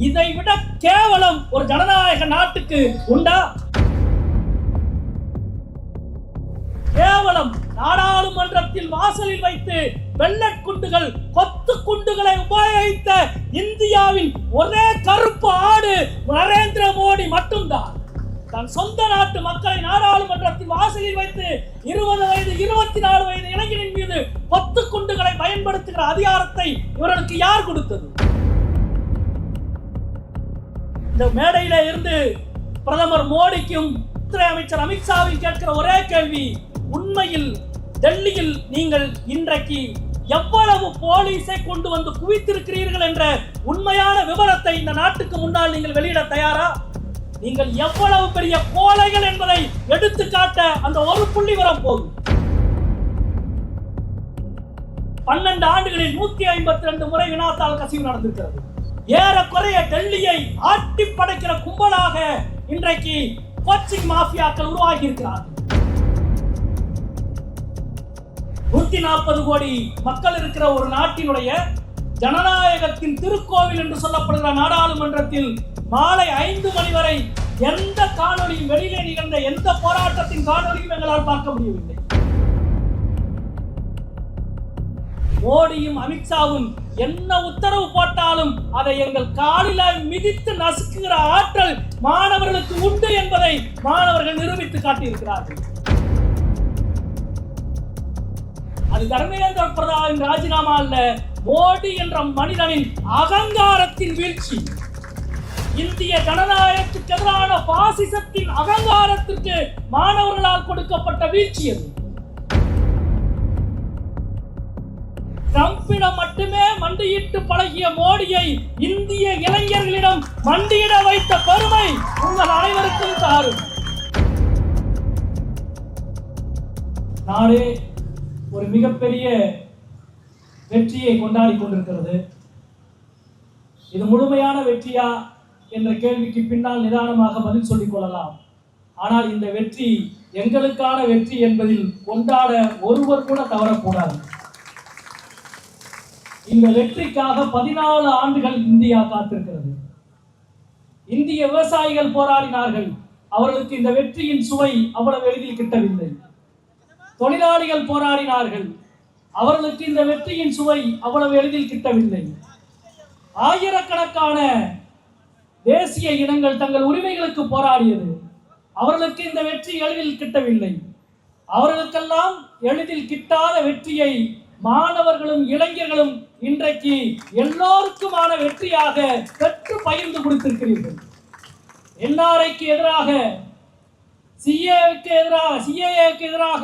இதை விட கேவலம் ஒரு ஜனநாயக நாட்டுக்கு உண்டா? கேவலம் நாடாளுமன்றத்தில் வாசலில் வைத்து வெள்ளட் குண்டுகள், கொத்து குண்டுகளை உபயோகித்த இந்தியாவின் ஒரே கருப்பு ஆடு நரேந்திர மோடி மட்டும்தான். தன் சொந்த நாட்டு மக்களை நாடாளுமன்றத்தில் வாசலில் வைத்து 20 வயது 24 வயது இளைஞரின் மீது கொத்து குண்டுகளை பயன்படுத்துகிற அதிகாரத்தை இவர்களுக்கு யார் கொடுத்தது? இந்த மேடையில இருந்து பிரதமர் மோடிக்கும் உள்துறை அமைச்சர் அமித்ஷாவில் கேட்கிற ஒரே கேள்வி, உண்மையில் டெல்லியில் நீங்கள் இன்றைக்கு எவ்வளவு போலீஸை கொண்டு வந்து குவித்திருக்கிறீர்கள் என்ற உண்மையான விவரத்தை இந்த நாட்டுக்கு முன்னால் நீங்கள் வெளியிட தயாரா? நீங்கள் எவ்வளவு பெரிய கோழைகள் என்பதை எடுத்துக்காட்ட அந்த ஒரு புள்ளி விவரம் போதும். 12 ஆண்டுகளில் 152 முறை வினாத்தாள் கசிவு நடந்திருக்கிறது. ஏறக்குறைய டெல்லியை ஆட்டி படைக்கிற கும்பலாக இன்றைக்கு கோச்சிங் மாஃபியாக்கள் உருவாகி இருக்கிறார்கள். 140 கோடி மக்கள் இருக்கிற ஒரு நாட்டினுடைய ஜனநாயகத்தின் திருக்கோவில் என்று சொல்லப்படுகிற நாடாளுமன்றத்தில் மாலை 5 மணி வரை எந்த காணொலியும், வெளியிலே நிகழ்ந்த எந்த போராட்டத்தின் காணொலியும் எங்களால் பார்க்க முடியவில்லை. மோடியும் அமித்ஷாவும் என்ன உத்தரவு போட்டாலும் அதை எங்கள் காலில மிதித்து நசுக்குகிற ஆற்றல் மாணவர்களுக்கு உண்டு என்பதை மாணவர்கள் நிரூபித்து காட்டியிருக்கிறார்கள். அது தர்மேந்திர பிரதானின் ராஜினாமா அல்ல, மோடி என்ற மனிதனின் அகங்காரத்தின் வீழ்ச்சி. இந்திய ஜனநாயகத்துக்கு எதிரான பாசிசத்தின் அகங்காரத்திற்கு மாணவர்களால் கொடுக்கப்பட்ட வீழ்ச்சி அது. ட்ரம்பிடம் மட்டுமே மண்டியிட்டு பழகிய மோடியை இந்திய இளைஞர்களிடம் மண்டியிட வைத்த பெருமை உங்கள் அனைவருக்கும் சாரும். நாடே ஒரு மிகப்பெரிய வெற்றியை கொண்டாடி கொண்டிருக்கிறது. இது முழுமையான வெற்றியா என்ற கேள்விக்கு பின்னால் நிதானமாக பதில் சொல்லிக் கொள்ளலாம். ஆனால் இந்த வெற்றி எங்களுக்கான வெற்றி என்பதில் கொண்டாட ஒருவர் கூட தவறக்கூடாது. இந்த வெற்றிக்காக 14 ஆண்டுகள் இந்தியா காத்திருக்கிறது. இந்திய விவசாயிகள் போராடினார்கள். அவர்களுக்கு இந்த வெற்றியின் சுவை அவ்வளவு எளிதில் கிட்டவில்லை. தொழிலாளிகள் போராடினார்கள். அவர்களுக்கு இந்த வெற்றியின் சுவை அவ்வளவு எளிதில் கிட்டவில்லை. ஆயிரக்கணக்கான தேசிய இனங்கள் தங்கள் உரிமைகளுக்கு போராடியது. அவர்களுக்கு இந்த வெற்றி எளிதில் கிட்டவில்லை. அவர்களுக்கெல்லாம் எளிதில் கிட்டாத வெற்றியை மாணவர்களும் இளைஞர்களும் இன்றைக்கு எல்லோருக்குமான வெற்றியாக பெற்று பகிர்ந்து கொடுத்திருக்கிறீர்கள். என்ஆர்ஐக்கு எதிராக, சிஏஏக்கு எதிராக,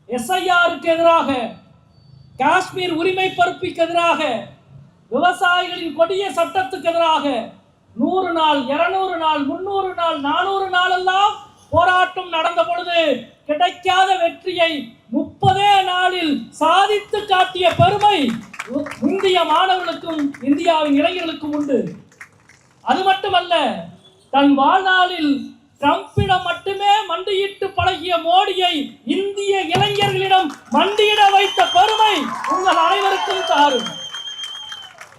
எஸ்ஐஆருக்கு எதிராக, காஷ்மீர் உரிமை பருப்பிற்கு எதிராக, விவசாயிகளின் கொடிய சட்டத்துக்கு எதிராக 100 நாள், 200 நாள், 300 நாள், 400 நாள் எல்லாம் போராட்டம் நடந்த பொழுது கிடைக்காத வெற்றியை 30 நாளில் சாதித்து காட்டிய பெருமை இந்திய மாணவர்களுக்கும் இந்தியாவின் இளைஞர்களுக்கும் உண்டு. அது மட்டுமல்ல, தன் வாழ்நாளில் ட்ரம்பிடம் மட்டுமே மண்டியிட்டு பழகிய மோடியை இந்திய இளைஞர்களிடம் மண்டியிட வைத்த பெருமை உங்கள் அனைவருக்கும் சாரும்.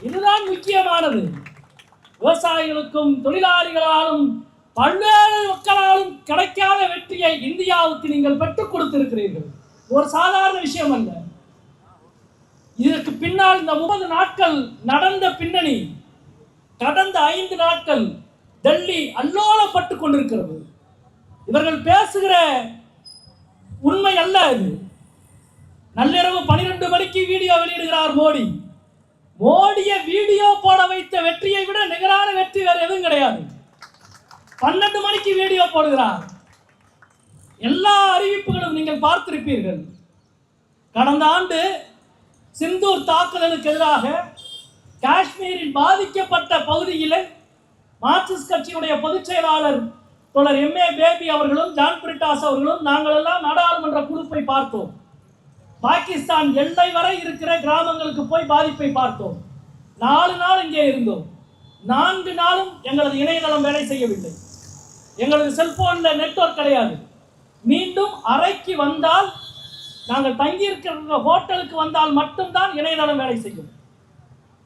இதுதான் முக்கியமானது. விவசாயிகளுக்கும் தொழிலாளிகளாலும் பல்வேறு மக்களாலும் கிடைக்காத வெற்றியை இந்தியாவுக்கு நீங்கள் பெற்றுக் கொடுத்திருக்கிறீர்கள். ஒரு சாதாரண விஷயம் அல்ல. இதற்கு பின்னால் இந்த 30 நாட்கள் நடந்த பின்னணி, கடந்த 5 நாட்கள் டெல்லி அல்லோலப்பட்டுக் கொண்டிருக்கிறது. இவர்கள் பேசுகிற உண்மை அல்ல இது. நள்ளிரவு 12 மணிக்கு வீடியோ வெளியிடுகிறார் மோடி. மோடியை வீடியோ போட வைத்த வெற்றியை விட நிகரான வெற்றி வேறு எதுவும் கிடையாது. 12 மணிக்கு வீடியோ போடுகிறார். எல்லா அறிவிப்புகளும் நீங்கள் பார்த்திருப்பீர்கள். கடந்த ஆண்டு சிந்தூர் தாக்குதலுக்கு எதிராக காஷ்மீரில் பாதிக்கப்பட்ட பகுதியில் மார்க்சிஸ்ட் கட்சியுடைய பொதுச் செயலாளர் தோழர் MA பேபி அவர்களும் ஜான் பிரிட்டாஸ் அவர்களும் நாங்கள் எல்லாம் நாடாளுமன்ற குழுப்பை பார்த்தோம். பாகிஸ்தான் எல்லை வரை இருக்கிற கிராமங்களுக்கு போய் பாதிப்பை பார்த்தோம். 4 நாள் இங்கே இருந்தோம். 4 நாளும் எங்களது இணையதளம் வேலை செய்யவில்லை. எங்களது செல்போன்ல நெட்வொர்க் கிடையாது. மீண்டும் அறைக்கு வந்தால், நாங்கள் தங்கி இருக்கிற ஹோட்டலுக்கு வந்தால் மட்டும்தான் இணையதளம் வேலை செய்யும்.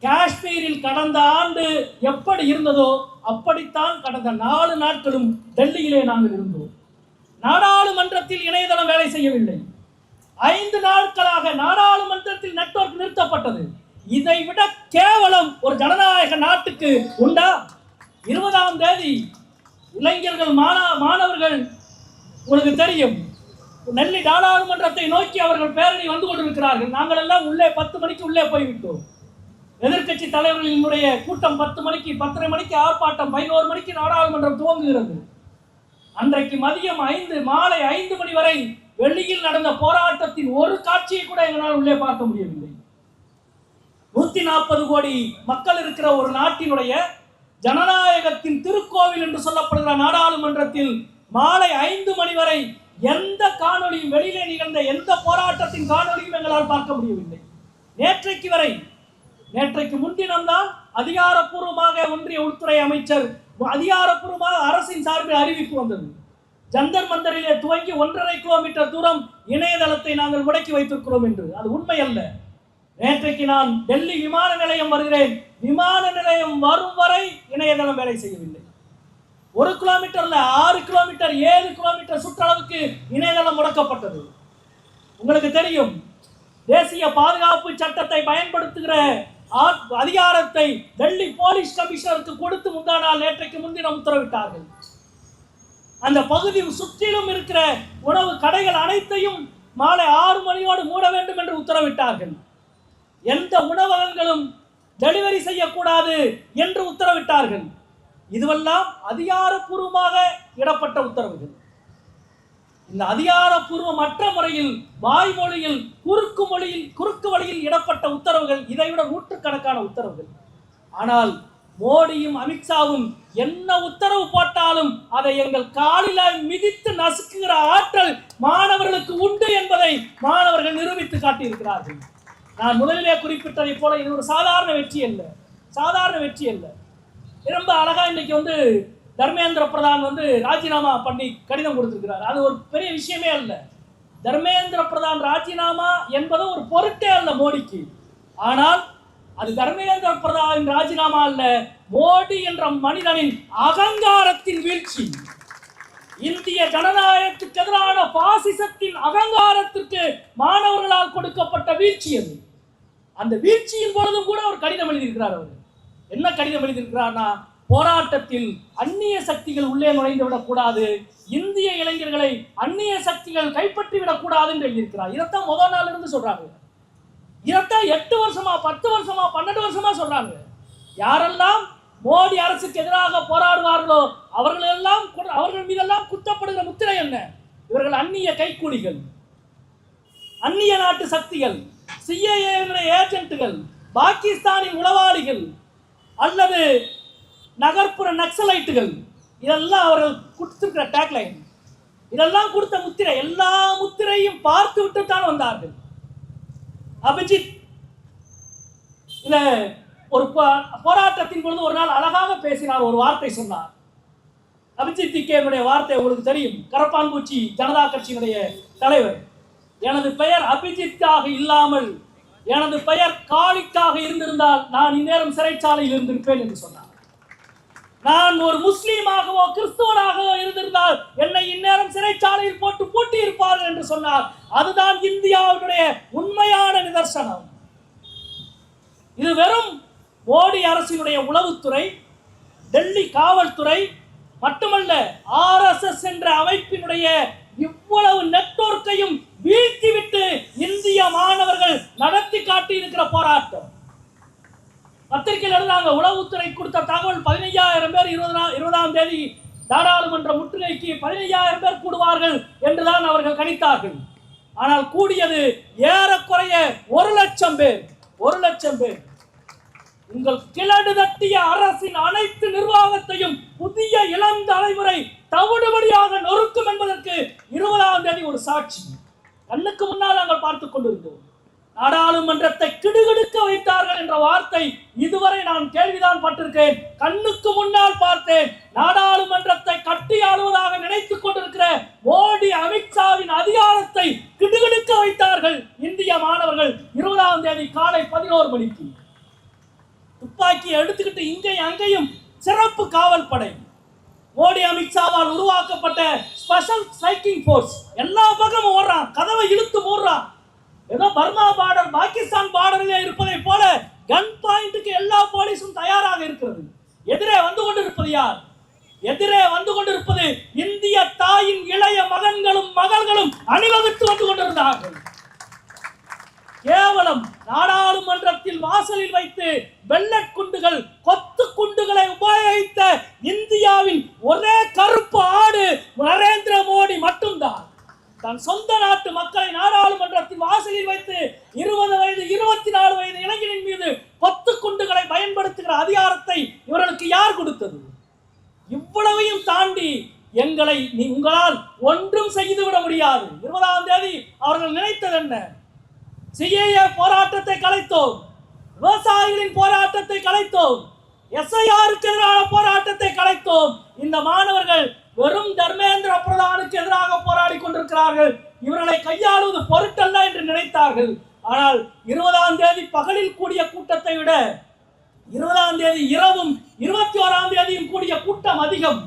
காஷ்மீரில் கடந்த ஆண்டு எப்படி இருந்ததோ அப்படித்தான் கடந்த 4 நாட்களும் டெல்லியிலே நாங்கள் இருந்தோம். நாடாளுமன்றத்தில் இணையதளம் வேலை செய்யவில்லை. 5 நாட்களாக நாடாளுமன்றத்தில் நெட்வொர்க் நிறுத்தப்பட்டது. இதை விட கேவலம் ஒரு ஜனநாயக நாட்டுக்கு உண்டா? 20ஆம் தேதி இளைஞர்கள் மாணவர்கள் உங்களுக்கு தெரியும், நெல்லை நாடாளுமன்றத்தை நோக்கி அவர்கள் பேரணி வந்து கொண்டிருக்கிறார்கள். நாங்கள் எல்லாம் உள்ளே 10 மணிக்கு உள்ளே போய்விட்டோம். எதிர்கட்சி தலைவர்களினுடைய கூட்டம் 10 மணிக்கு 10:30 மணிக்கு ஆர்ப்பாட்டம், 11 மணிக்கு நாடாளுமன்றம் துவங்குகிறது. அன்றைக்கு மதியம் மாலை 5 மணி வரை வெளியில் நடந்த போராட்டத்தின் ஒரு காட்சியை கூட எங்களால் உள்ளே பார்க்க முடியவில்லை. 140 கோடி மக்கள் இருக்கிற ஒரு நாட்டினுடைய ஜனநாயகத்தின் திருக்கோவில் என்று சொல்லப்படுகிற நாடாளுமன்றத்தில் மாலை 5 மணி வரை எந்த காணொலியும், வெளியிலே நிகழ்ந்த எந்த போராட்டத்தின் காணொலியும் எங்களால் பார்க்க முடியவில்லை. நேற்றைக்கு முன்தினம்தான் அதிகாரப்பூர்வமாக ஒன்றிய உள்துறை அமைச்சர் அதிகாரப்பூர்வமாக அரசின் சார்பில் அறிவிப்பு வந்தது. ஜந்தர் மந்தரிலே துவங்கி 1.5 கிலோமீட்டர் தூரம் இணையதளத்தை நாங்கள் முடக்கி வைத்திருக்கிறோம் என்று. அது உண்மை அல்ல. நேற்றைக்கு நான் டெல்லி விமான நிலையம் வருகிறேன். விமான நிலையம் வரும் வரை இணையதளம் வேலை செய்யவில்லை. 1 கிலோமீட்டர்ல 6 கிலோமீட்டர் 7 கிலோமீட்டர் சுற்றளவுக்கு இணையதளம் முடக்கப்பட்டது. உங்களுக்கு தெரியும், தேசிய பாதுகாப்பு சட்டத்தை பயன்படுத்துகிற அதிகாரத்தை டெல்லி போலீஸ் கமிஷனருக்கு கொடுத்து நேற்றைக்கு முன்தினம் உத்தரவிட்டார்கள். அந்த பகுதி சுற்றிலும் இருக்கிற உணவு கடைகள் அனைத்தையும் மாலை 6 மணியோடு மூட வேண்டும் என்று உத்தரவிட்டார்கள். எந்த உணவகங்களும் டெலிவரி செய்யக்கூடாது என்று உத்தரவிட்டார்கள். இதுவெல்லாம் அதிகாரப்பூர்வமாக இடப்பட்ட உத்தரவுகள். இந்த அதிகாரப்பூர்வமற்ற முறையில் வாய்மொழியில் குறுக்கு வழியில் இடப்பட்ட உத்தரவுகள் இதைவிட நூற்றுக்கணக்கான உத்தரவுகள். ஆனால் மோடியும் அமித்ஷாவும் என்ன உத்தரவு போட்டாலும் அதை எங்கள் காலில் மிதித்து நசுக்குகிற ஆற்றல் மாணவர்களுக்கு உண்டு என்பதை மாணவர்கள் நிரூபித்து காட்டியிருக்கிறார்கள். நான் முதலிலே குறிப்பிட்டதை போல இது ஒரு சாதாரண வெற்றி அல்ல. ரொம்ப அழகா இன்னைக்கு தர்மேந்திர பிரதான் ராஜினாமா பண்ணி கடிதம் கொடுத்திருக்கிறார். அது ஒரு பெரிய விஷயமே அல்ல. தர்மேந்திர பிரதான் ராஜினாமா என்பது ஒரு பொருட்டே அல்ல மோடிக்கு. ஆனால் அது தர்மேந்திர பிரதான் ராஜினாமா அல்ல, மோடி என்ற மனிதனின் அகங்காரத்தின் வீழ்ச்சி. இந்திய ஜனநாயகத்துக்கு எதிரான பாசிசத்தின் அகங்காரத்திற்கு மாணவர்களால் கொடுக்கப்பட்ட வீழ்ச்சி அது. அந்த வீழ்ச்சியின் பொழுதும் கூட ஒரு கடிதம் எழுதியிருக்கிறார். அவர் என்ன கடிதம் எழுதியிருக்கிறார்னா, போராட்டத்தில் அந்நிய சக்திகள் உள்ளே நுழைந்து விடக்கூடாது, இந்திய இளைஞர்களை அந்நிய சக்திகள் கைப்பற்றி விடக்கூடாது என்று எழுதியிருக்கிறார். இதைத்தான் முதல் நாள் இருந்து சொல்றாங்க. இதைத்தான் 8 வருஷமா 10 வருஷமா 12 வருஷமா சொல்றாங்க. யாரெல்லாம் மோடி அரசுக்கு எதிராக போராடுவார்களோ அவர்கள் மீதெல்லாம் குத்தப்படுகிற முத்திரை என்ன? இவர்கள் அந்நிய கைக்கூலிகள், அந்நிய நாட்டு சக்திகள், சிஏஏ ஏஜென்ட்டுகள், பாகிஸ்தானின் உளவாளிகள் அல்லது நகர்ப்புற நக்சலைட்டுகள். இதெல்லாம் அவர்கள் கொடுத்திருக்கிற டேக்லைன், இதெல்லாம் கொடுத்த முத்திரை. எல்லா முத்திரையும் பார்த்து விட்டு தான் வந்தார்கள். அபிஜித் இத ஒரு போராட்டத்தின் பொழுது ஒரு நாள் அழகாக பேசினார், ஒரு வார்த்தை சொன்னார். அபிஜித் திக்கேனுடைய வார்த்தை உங்களுக்கு தெரியும், கரப்பான்பூச்சி ஜனதா கட்சியினுடைய தலைவர். எனது பெயர் அபிஜித்தாக இல்லாமல் எனது பெயர் காளிக்காக இருந்திருந்தால் நான் இந்நேரம் சிறைச்சாலையில் இருந்திருப்பேன் என்று சொன்னார். நான் ஒரு முஸ்லீமாகவோ கிறிஸ்துவனாகவோ இருந்திருந்தால் என்னை இந்நேரம் சிறைச்சாலையில் போட்டு பூட்டி இருப்பார்கள் என்று சொன்னார். அதுதான் இந்தியாவுடைய உண்மையான நிதர்சனம். இது வெறும் மோடி அரசினுடைய உளவுத்துறை, டெல்லி காவல்துறை மட்டுமல்ல, RSS என்ற அமைப்பினுடைய இவ்வளவு நெட்வொர்க்கையும் வீழ்த்திவிட்டு இந்திய மாணவர்கள் நடத்தி காட்டி இருக்கிற போராட்டம். பத்திரிகையில் எழுதாங்க, உளவுத்துறை கொடுத்த தகவல் 15,000 பேர் 20ஆம் தேதி நாடாளுமன்ற முற்றுகைக்கு 15,000 பேர் கூடுவார்கள் என்றுதான் அவர்கள் கணித்தார்கள். ஆனால் கூடியது ஏறக்குறைய 1,00,000 பேர். 1,00,000 பேர். உங்கள் கிழடு தட்டிய அரசின் அனைத்து நிர்வாகத்தையும் புதிய இளம் தலைமுறை தவிடுபடியாக நொறுக்கும் என்பதற்கு 20ஆம் தேதி ஒரு சாட்சி. கண்ணுக்கு முன்னால் நாங்கள் பார்த்துக் கொண்டிருந்தோம். நாடாளுமன்றத்தை கிடுகிடுக்க வைத்தார்கள் என்ற வார்த்தை இதுவரை நான் கேள்விதான் பட்டிருக்கேன். கண்ணுக்கு முன்னால் பார்த்தேன். நாடாளுமன்றத்தை கட்டி ஆளுவதாக நினைத்துக் கொண்டிருக்கிற மோடி அமித்ஷாவின் அதிகாரத்தை கிடுகிடுக்க வைத்தார்கள் இந்திய மாணவர்கள் 20ஆம் தேதி காலை 11 மணிக்கு. துப்பாக்கியை எடுத்துக்கிட்டு இங்கேயும் அங்கேயும் சிறப்பு காவல் படை, மோடி அமித்ஷாவால் உருவாக்கப்பட்ட ஸ்பெஷல் ஸ்ட்ரைக்கிங் போர்ஸ் எல்லா பக்கமும் ஓடுறான், கதவை இழுத்து மூடுறான். ஏதோ பர்மா பார்டர் பாகிஸ்தான் பார்டரில் இருப்பதை போல கன் பாயிண்ட்டுக்கு எல்லா போலீஸும் தயாராக இருக்கிறது. எதிரே வந்து கொண்டிருப்பது யார்? எதிரே வந்து கொண்டிருப்பது இந்திய தாயின் இளைய மகன்களும் மகள்களும் அணிவகுத்து வந்து கொண்டிருந்தார்கள். கேவலம் நாடாளுமன்றத்தில் வாசலில் வைத்து வெள்ளட் குண்டுகள், கொத்து குண்டுகளை உபயோகித்த இந்தியாவின் ஒரே கருப்பு ஆடு நரேந்திர மோடி மட்டும்தான். தன் சொந்த நாட்டு மக்களை நாடாளுமன்றத்தில் வாசலில் வைத்து 20 வயது 24 வயது இளைஞனின் மீது கொத்து குண்டுகளை பயன்படுத்துகிற அதிகாரத்தை இவர்களுக்கு யார் கொடுத்தது? இவ்வளவையும் தாண்டி எங்களை உங்களால் ஒன்றும் செய்துவிட முடியாது. 20ஆம் தேதி அவர்கள் நினைத்தது என்ன? சிஏஏ போராட்டத்தை கலைத்தோம், விவசாயிகளின் போராட்டத்தை கலைத்தோம், எஸ்ஐஆருக்கு எதிரான போராட்டத்தை கலைத்தோம். இந்த மாணவர்கள் வெறும் தர்மேந்திர பிரதானுக்கு எதிராக போராடி கொண்டிருக்கிறார்கள், இவர்களை கையாளுவது பொருட்டல்ல என்று நினைத்தார்கள். ஆனால் 20ஆம் தேதி பகலில் கூடிய கூட்டத்தை விட 20ஆம் தேதி இரவும் 21ஆம் தேதியும் கூடிய கூட்டம் அதிகம்.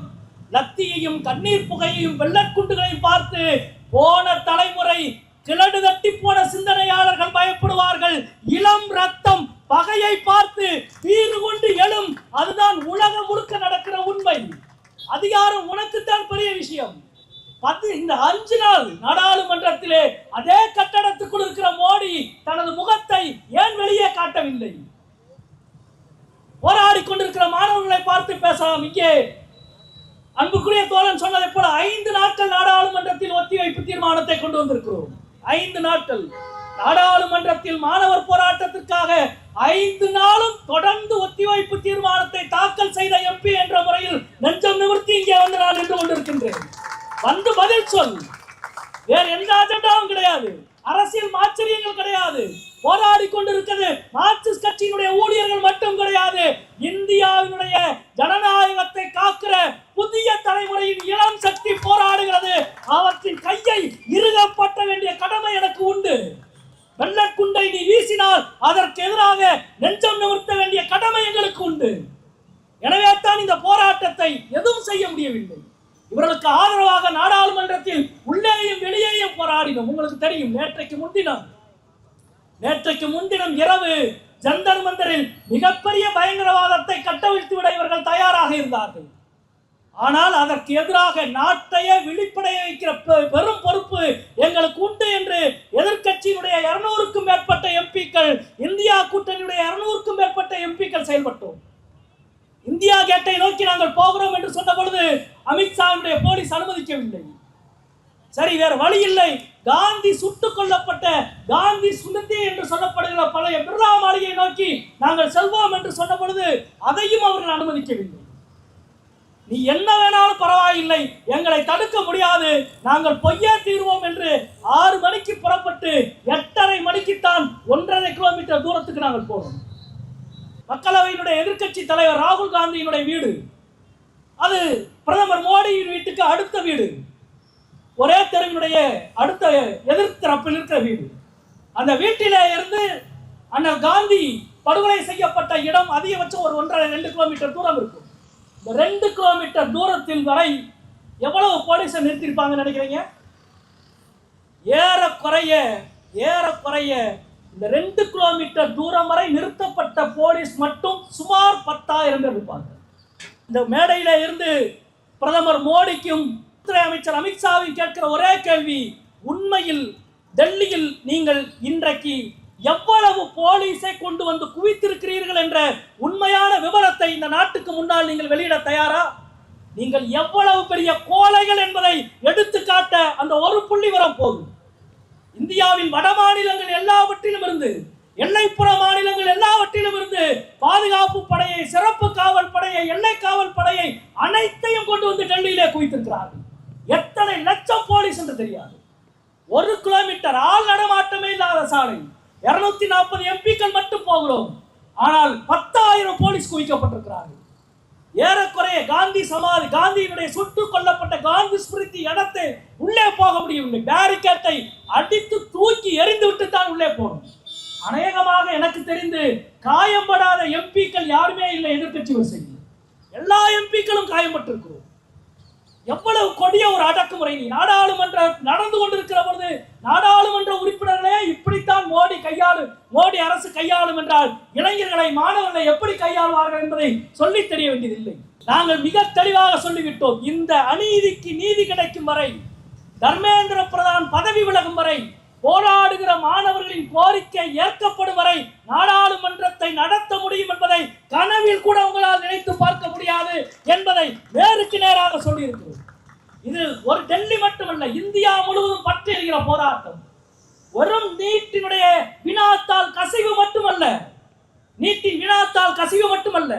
லத்தியையும் கண்ணீர் புகையையும் வெள்ளக்குண்டுகளையும் பார்த்து போன தலைமுறை கிளடு தட்டி போன சிந்தனையாளர்கள் பயப்படுவார்கள். இளம் ரத்தம் பகையை பார்த்து தீர்வு கொண்டு எழும். அதுதான் உலகம் முழுக்க நடக்கிற உண்மை. அதிகாரம் உனக்குத்தான் பெரிய விஷயம். இந்த 5 நாள் நாடாளுமன்றத்திலே அதே கட்டடத்துக்குள் இருக்கிற மோடி தனது முகத்தை ஏன் வெளியே காட்டவில்லை? போராடி கொண்டிருக்கிற மாணவர்களை பார்த்து பேசலாம். இங்கே அன்புக்குரிய தோழன் சொன்னதை போல 5 நாட்கள் நாடாளுமன்றத்தில் ஒத்திவைப்பு தீர்மானத்தை கொண்டு வந்திருக்கிறோம். 5 நாட்கள் நாடாளுமன்றத்தில் மாணவர் போராட்டத்திற்காக 5 நாளும் தொடர்ந்து ஒத்திவைப்பு தீர்மானத்தை தாக்கல் செய்த எம்பி என்ற முறையில் நெஞ்சம் நிமிர்த்தி இங்கே வந்து நான் நின்று கொண்டிருக்கின்றேன். வந்து பதில் சொல். வேற எந்த அஜெண்டாவும் கிடையாது, அரசியல் மாச்சரியங்கள் கிடையாது. போராடி கொண்டிருக்கிறது மார்க்சிஸ்ட் கட்சியினுடைய ஊழியர்கள் மட்டும் கிடையாது, இந்தியாவினுடைய ஜனநாயகத்தை காக்கிற புதிய தலைமுறையின் இளம் சக்தி போராடுகிறது. அவற்றின் கையை இறுகப்பட்ட வேண்டிய கடமை எனக்கு உண்டு. வெள்ளக்குண்டை நீ வீசினால் அதற்கு எதிராக நெஞ்சம் நிமிர்த்த வேண்டிய கடமை எங்களுக்கு உண்டு. எனவே தான் இந்த போராட்டத்தை எதுவும் செய்ய முடியவில்லை. இவர்களுக்கு ஆதரவாக நாடாளுமன்றத்தில் உள்ளேயும் வெளியேயும் போராடினோம். உங்களுக்கு தெரியும், நேற்றைக்கு முன்தினம் இரவு ஜந்தர் மந்தரில் மிகப்பெரிய பயங்கரவாதத்தை கட்டவிழ்த்து விட இவர்கள் தயாராக இருந்தார்கள். ஆனால் அதற்கு எதிராக நாட்டையே விழிப்படைய வைக்கிற பெரும் பொறுப்பு எங்களுக்கு உண்டு என்று எதிர்க்கட்சியினுடைய 200க்கும் மேற்பட்ட எம்பிக்கள், இந்தியா கூட்டணியுடைய 200க்கும் மேற்பட்ட எம்பிக்கள் செயல்பட்டோம். இந்தியா கேட்டை நோக்கி நாங்கள் போகிறோம் என்று சொன்ன பொழுது அமித்ஷாவுடைய போலீஸ் அனுமதிக்கவில்லை. சரி, வேற வழி இல்லை. காந்தி சுட்டுக் கொல்லப்பட்ட காந்தி சுமதி என்று சொல்லப்படுகிற பழைய பிர்லா மாளிகையை நோக்கி நாங்கள் செல்வோம் என்று சொன்ன பொழுது அதையும் அவர்கள் அனுமதிக்கவில்லை. நீ என்ன வேணாலும் பரவாயில்லை, எங்களை தடுக்க முடியாது, நாங்கள் பொய்யே தீர்வோம் என்று 6 மணிக்கு புறப்பட்டு 8:30 மணிக்குத்தான் 1.5 கிலோமீட்டர் தூரத்துக்கு நாங்கள் போனோம். மக்களவையினுடைய எதிர்க்கட்சி தலைவர் ராகுல் காந்தியினுடைய வீடு, அது பிரதமர் மோடியின் வீட்டுக்கு அடுத்த வீடு, ஒரே தெருவினுடைய அடுத்த எதிர்த்தரப்பில் இருக்கிற வீடு. அந்த வீட்டிலே இருந்து அண்ணல் காந்தி படுகொலை செய்யப்பட்ட இடம் அதிகபட்சம் ஒரு 1.5-2 கிலோமீட்டர் தூரம் இருக்கும். இந்த 2 கிலோமீட்டர் தூரத்தில் வரை எவ்வளவு போலீஸை நிறுத்திருப்பாங்கன்னு நினைக்கிறீங்க? ஏறக்குறைய இந்த 2 கிலோமீட்டர் தூரம் வரை நிறுத்தப்பட்ட போலீஸ் மட்டும் சுமார் 10,000 பேர் இருப்பாங்க. இந்த மேடையில இருந்து பிரதமர் மோடிக்கும் துறை அமைச்சர் அமித்ஷாவின் கேட்கிற ஒரே கேள்வி, உண்மையில் டெல்லியில் நீங்கள் இன்றைக்கு எவ்வளவு போலீஸை கொண்டு வந்து குவித்திருக்கிறீர்கள் என்ற உண்மையான விவரத்தை இந்த நாட்டுக்கு முன்னால் நீங்கள் வெளியிட தயாரா? நீங்கள் எவ்வளவு பெரிய கோழைகள் என்பதை எடுத்துக்காட்ட அந்த ஒரு புள்ளி விவரம் போதும். இந்தியாவின் வட மாநிலங்கள் எல்லாவற்றிலும் இருந்து, எல்லைப்புற மாநிலங்கள் எல்லாவற்றிலும் இருந்து பாதுகாப்பு படையை, சிறப்பு காவல் படையை, எல்லை காவல் படையை அனைத்தையும் கொண்டு வந்து டெல்லியிலே குவித்திருக்கிறார்கள். எத்தனை லட்சம் போலீஸ் என்று தெரியாது. 1 கிலோமீட்டர் ஆள் நடமாட்டமே இல்லாத சாலை, 240 எம்பிக்கள் மட்டும் போகிறோம். ஆனால் 10,000 போலீஸ் குவிக்கப்பட்டிருக்கிறார்கள். ஏறக்குறைய காந்தி சமாதி, காந்தியினுடைய சுட்டுக் கொல்லப்பட்ட காந்தி ஸ்மிருதி இடத்தை உள்ளே போக முடியவில்லை. பேரிகேட்டை அடித்து தூக்கி எறிந்து விட்டு தான் உள்ளே போகணும். அநேகமாக எனக்கு தெரிந்து காயம்படாத எம்பிக்கள் யாருமே இல்லை எதிர்கட்சி வரிசையில். எல்லா எம்பிக்களும் காயம்பட்டிருக்கிறோம். எவ்வளவு கொடிய ஒரு அடக்குமுறை! நீ நாடாளுமன்ற நடந்து கொண்டிருக்கிற பொழுது நாடாளுமன்ற உறுப்பினர்களே இப்படித்தான் மோடி அரசு கையாளும் என்றால் இளைஞர்களை, மாணவர்களை எப்படி கையாளுவார்கள் என்பதை சொல்லி தெரிய வேண்டியதில்லை. நாங்கள் மிக தெளிவாக சொல்லிவிட்டோம். இந்த அநீதிக்கு நீதி கிடைக்கும் வரை, தர்மேந்திர பிரதான் பதவி விலகும் வரை, போராடுகிற மாணவர்களின் கோரிக்கை ஏற்கப்படும் வரை நாடாளுமன்றத்தை நடத்த முடியும் என்பதை கனவில் கூட உங்களால் நினைத்து பார்க்க முடியாது என்பதை நேருக்கு நேராக சொல்லியிருக்கிறோம். இது ஒரு டெல்லி மட்டுமல்ல, இந்தியா முழுவதும் பற்றி எறிகிற போராட்டம். வெறும் நீட்டினுடைய வினாத்தால் கசிவு மட்டுமல்ல, நீட்டின் வினாத்தால் கசிவு மட்டுமல்ல,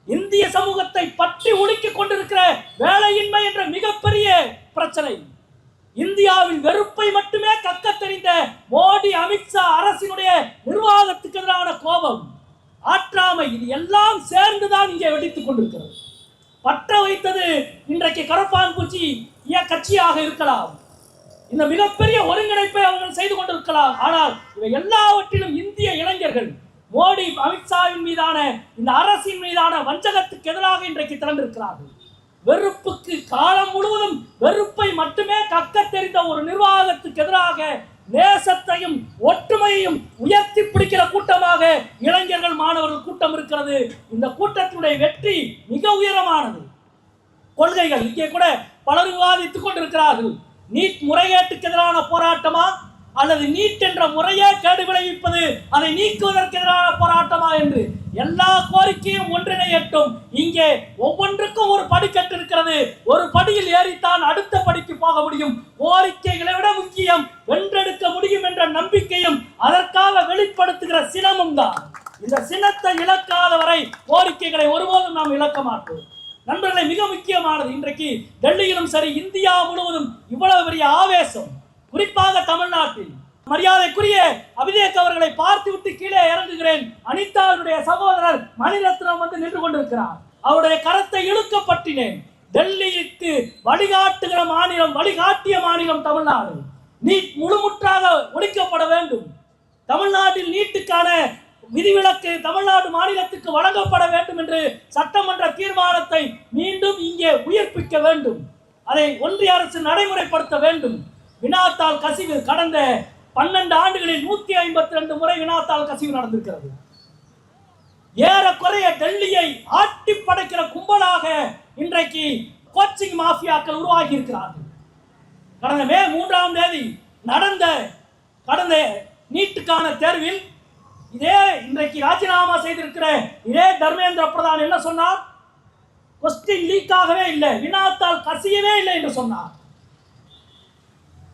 இந்திய சமூகத்தை பற்றி ஒடுக்கிக் கொண்டிருக்கிற வேலையின்மை என்ற மிகப்பெரிய பிரச்சனை, இந்தியாவில் வெறுப்பை மட்டுமே கக்க தெரிந்த மோடி, அமித்ஷா அரசினுடைய நிர்வாகத்துக்கு எதிரான கோபம், ஆற்றாமை, இது எல்லாம் சேர்ந்துதான் இங்கே வெடித்துக் கொண்டிருக்கிறது. பற்ற வைத்தது இன்றைக்கு கரப்பான் பூச்சி கட்சியாக இருக்கலாம், இந்த மிகப்பெரிய ஒருங்கிணைப்பை அவர்கள் செய்து கொண்டிருக்கலாம். ஆனால் இவை எல்லாவற்றிலும் இந்திய இளைஞர்கள் மோடி, அமித்ஷாவின் மீதான இந்த அரசின் மீதான வஞ்சகத்துக்கு எதிராக இன்றைக்கு திரண்டிருக்கிறார்கள். வெறுப்புக்கு காலம் முழுவதும் வெறுப்பை மட்டுமே கக்க தெரிந்த ஒரு நிர்வாகத்துக்கு எதிராக நேசத்தையும் ஒற்றுமையையும் உயர்த்தி பிடிக்கிற கூட்டமாக இளைஞர்கள், மாணவர்கள் கூட்டம் இருக்கிறது. இந்த கூட்டத்தினுடைய வெற்றி மிக உயரமானது. கொள்கைகள் இங்கே கூட பலர் விவாதித்துக் கொண்டிருக்கிறார்கள். நீட் முறைகேட்டுக்கு எதிரான போராட்டமா அல்லது நீட் என்ற முறையே கேடு விளைவிப்பது அதை நீக்குவதற்கு எதிரான போராட்டமா என்று எல்லா கோரிக்கையும் ஒன்றிணையட்டும். இங்கே ஒவ்வொன்றுக்கும் ஒரு படிக்கட்டு இருக்கிறது. ஒரு படியில் ஏறித்தான் அடுத்த படிக்கு போக முடியும். கோரிக்கைகளை விட முக்கியம் வென்றெடுக்க முடியும் என்ற நம்பிக்கையும் அதற்காக வெளிப்படுத்துகிற சினமும் தான். இந்த சினத்தை இழக்காத வரை கோரிக்கைகளை ஒருபோதும் நாம் இழக்க மாட்டோம். நண்பர்களை, மிக முக்கியமானது, இன்றைக்கு டெல்லியிலும் சரி இந்தியா முழுவதும் இவ்வளவு பெரிய ஆவேசம், குறிப்பாக தமிழ்நாட்டில். மரியாதைக்குரிய அபிதேக் அவர்களை பார்த்துவிட்டு கீழே இறங்குகிறேன். அனிதாவுடைய சகோதரர் மணிரத்னம் வந்து நின்று கொண்டிருக்கிறார். அவருடைய கரத்தை இழுக்கப்பட்டினேன். டெல்லிக்கு வழிகாட்டுகிற மாநிலம், வழிகாட்டிய மாநிலம் தமிழ்நாடு. நீட் முழுமுற்றாக ஒழிக்கப்பட வேண்டும். தமிழ்நாட்டில் நீட்டுக்கான விதிவிலக்கு தமிழ்நாடு மாநிலத்துக்கு வழங்கப்பட வேண்டும் என்று சட்டமன்ற தீர்மானத்தை மீண்டும் இங்கே உயிர்ப்பிக்க வேண்டும். அதை ஒன்றிய அரசு நடைமுறைப்படுத்த வேண்டும். வினாத்தாள் கசிவு கடந்த 12 ஆண்டுகளில் 152 முறை வினாத்தாள் கசிவு நடந்திருக்கிறது. ஏறக்குறைய டெல்லியை ஆட்டி படைக்கிற கும்பலாக இன்றைக்கு கோச்சிங் மாஃபியாக்கள் உருவாகி இருக்கிறார்கள். கடந்த மே 3ஆம் தேதி நடந்த கடந்த நீட்டுக்கான தேர்வில் இதே இன்றைக்கு ராஜினாமா செய்திருக்கிற இதே தர்மேந்திர பிரதான் என்ன சொன்னார்? கொஸ்டின் லீக் ஆகவே இல்லை, வினாத்தாள் கசியவே இல்லை என்று சொன்னார்.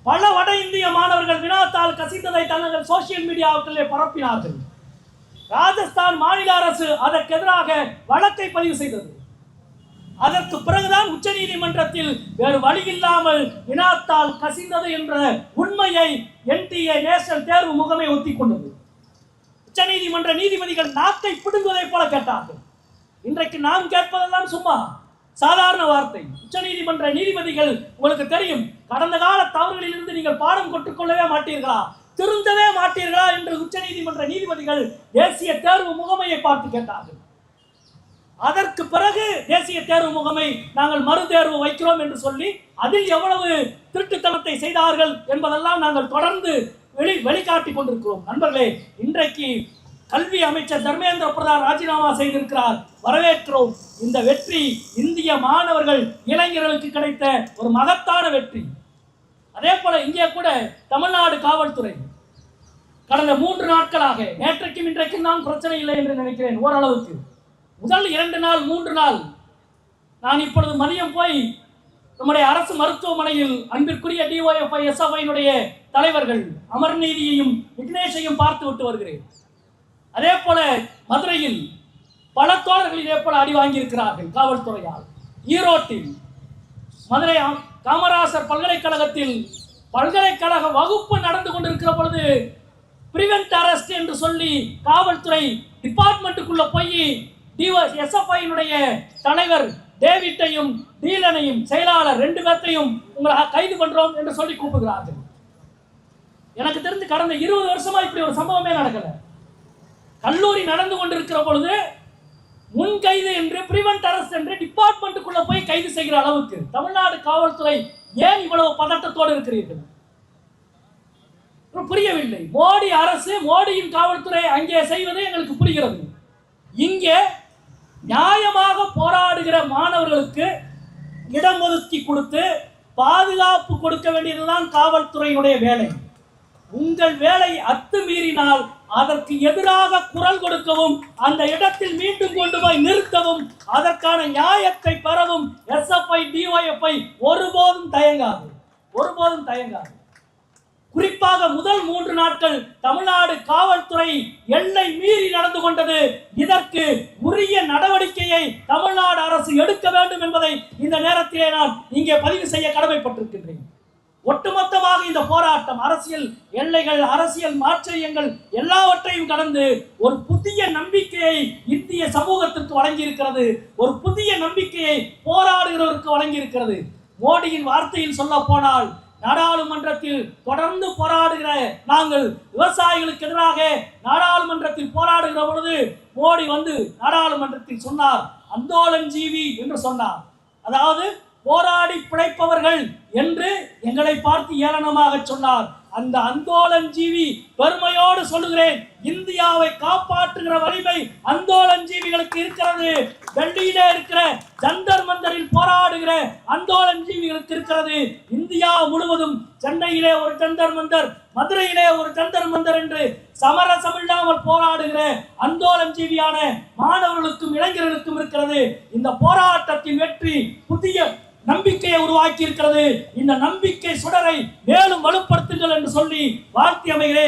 பல வட இந்திய மாணவர்கள் வினாத்தாள் கசிந்ததை தங்கள் சோசியல் மீடியாக்களிலே பரப்பினார்கள். ராஜஸ்தான் மாநில அரசு அதற்கு எதிராக வழக்கை பதிவு செய்தது. அதற்கு பிறகுதான் உச்ச நீதிமன்றத்தில் வேறு வழி இல்லாமல் வினாத்தாள் கசிந்தது என்ற உண்மையை NTA நேஷனல் தேர்வு முகமை ஒத்திக்கொண்டது. உச்ச நீதிமன்ற நீதிபதிகள் நாக்கை பிடுங்குவதை போல கேட்டார்கள். இன்றைக்கு நாம் கேட்பதெல்லாம் சும்மா சாதாரண வார்த்தை. உச்ச நீதிமன்ற நீதிபதிகள், உங்களுக்கு தெரியும், கடந்த கால தவறுகளில் இருந்து நீங்கள் பாடம் கற்றுக்கொள்ளவே மாட்டீர்களா, திருந்தவே மாட்டீர்களா என்று உச்ச நீதிமன்ற நீதிபதிகள் தேசிய தேர்வு முகமையை பார்த்து கேட்டார்கள். அதற்கு பிறகு தேசிய தேர்வு முகமை நாங்கள் மறு தேர்வு வைக்கிறோம் என்று சொல்லி அதில் எவ்வளவு திருட்டுத்தனத்தை செய்தார்கள் என்பதெல்லாம் நாங்கள் தொடர்ந்து வெளிக்காட்டி கொண்டிருக்கிறோம். நண்பர்களே, இன்றைக்கு கல்வி அமைச்சர் தர்மேந்திர பிரதான் ராஜினாமா செய்திருக்கிறார், வரவேற்கிறோம். இந்த வெற்றி இந்திய மாணவர்கள், இளைஞர்களுக்கு கிடைத்த ஒரு மகத்தான வெற்றி. அதே போல இங்கே கூட தமிழ்நாடு காவல்துறை கடந்த 3 நாட்களாக, நேற்றைக்கும் இன்றைக்கும் தான் பிரச்சனை இல்லை என்று நினைக்கிறேன் ஓரளவுக்கு. முதல் 2 நாள் 3 நாள் நான் இப்பொழுது மதியம் போய் நம்முடைய அரசு மருத்துவமனையில் அன்பிற்குரிய DOFI SFI தலைவர்கள் அமர்நீதியையும் விக்னேஷையும் பார்த்து விட்டு வருகிறேன். அதே போல மதுரையில் பல தோழர்கள் இதே போல அடி வாங்கியிருக்கிறார்கள் காவல்துறையால். ஈரோட்டில் மதுரை காமராசர் பல்கலைக்கழகத்தில் பல்கலைக்கழக வகுப்பு நடந்து கொண்டிருக்கிற பொழுது பிரிவென்ட் அரெஸ்ட் என்று சொல்லி காவல்துறை டிபார்ட்மெண்ட்டுக்குள்ள போய் SFI தலைவர் டேவிட்டையும் டீலனையும் செயலாளர் 2 பேர்த்தையும் உங்களை கைது பண்றோம் என்று சொல்லி கூப்பிடுகிறார்கள். எனக்கு தெரிஞ்சு கடந்த 20 வருஷமா இப்படி ஒரு சம்பவமே நடக்கல. கல்லூரி நடந்து கொண்டிருக்கிற பொழுது முன் கைது என்று பிரிவென்ட் அரெஸ்ட் என்று டிபார்ட்மெண்ட்டுக்குள்ள போய் கைது செய்கிற அளவுக்கு தமிழ்நாடு காவல்துறை ஏன் இவ்வளவு பதட்டத்தோடு இருக்கிறீர்கள்? புரியவில்லை. மோடி அரசு, மோடியின் காவல்துறை அங்கே செய்வது எங்களுக்கு புரிகிறது. இங்கே நியாயமாக போராடுகிற மாணவர்களுக்கு இடம் ஒதுக்கி கொடுத்து பாதுகாப்பு கொடுக்க வேண்டியதுதான் காவல்துறையினுடைய வேலை. உங்கள் வேலை அத்துமீறினால் அதற்கு எதிராக குரல் கொடுக்கவும், அந்த இடத்தில் மீண்டும் கொண்டு போய் நிறுத்தவும், அதற்கான நியாயத்தை பெறவும் எஸ்எஃப்ஐ டிஒய்எஃப்ஐ ஒருபோதும் தயங்காது, ஒருபோதும் தயங்காது. குறிப்பாக முதல் 3 நாட்கள் தமிழ்நாடு காவல்துறை எல்லை மீறி நடந்து கொண்டது. இதற்கு உரிய நடவடிக்கையை தமிழ்நாடு அரசு எடுக்க வேண்டும் என்பதை இந்த நேரத்திலே நான் இங்கே பதிவு செய்ய கடமைப்பட்டிருக்கின்றேன். ஒட்டுமொத்தமாக இந்த போராட்டம் அரசியல் எல்லைகள், அரசியல் மாற்றங்கள் எல்லாவற்றையும் கடந்து ஒரு புதிய நம்பிக்கையை இந்திய சமூகத்திற்கு வழங்கியிருக்கிறது. ஒரு புதிய நம்பிக்கையை போராடுகிறவருக்கு வழங்கியிருக்கிறது. மோடியின் வார்த்தையில் சொல்ல போனால், நாடாளுமன்றத்தில் தொடர்ந்து போராடுகிற நாங்கள் விவசாயிகளுக்கு எதிராக நாடாளுமன்றத்தில் போராடுகிற பொழுது மோடி வந்து நாடாளுமன்றத்தில் சொன்னார், அந்தோலன் ஜீவி என்று சொன்னார். அதாவது போராடி பிழைப்பவர்கள் என்று எங்களை பார்த்து ஏளனமாக சொன்னார். அந்த அந்தோலன் ஜீவி பெருமையோடு சொல்லுகிறேன், இந்தியாவை காப்பாற்றுகிற வலிமை அந்தோலன் ஜீவிகளுக்கு இருக்கிறது. டெல்லியிலே இருக்கிற ஜந்தர் மந்தரில் போராடுகிற அந்தோலன் ஜீவிகளுக்கு இருக்கிறது. இந்தியா முழுவதும் சென்னையிலே ஒரு ஜந்தர் மந்தர், மதுரையிலே ஒரு ஜந்தர் மந்தர் என்று சமரசம் இல்லாமல் போராடுகிற அந்தோலன் ஜீவியான மாணவர்களுக்கும் இளைஞர்களுக்கும் இருக்கிறது. இந்த போராட்டத்தின் வெற்றி புதிய நம்பிக்கையை உருவாக்கி இருக்கிறது. இந்த நம்பிக்கை சுடரை மேலும் வலுப்படுத்துங்கள் என்று சொல்லி வாழ்த்தி அமைகிறேன்.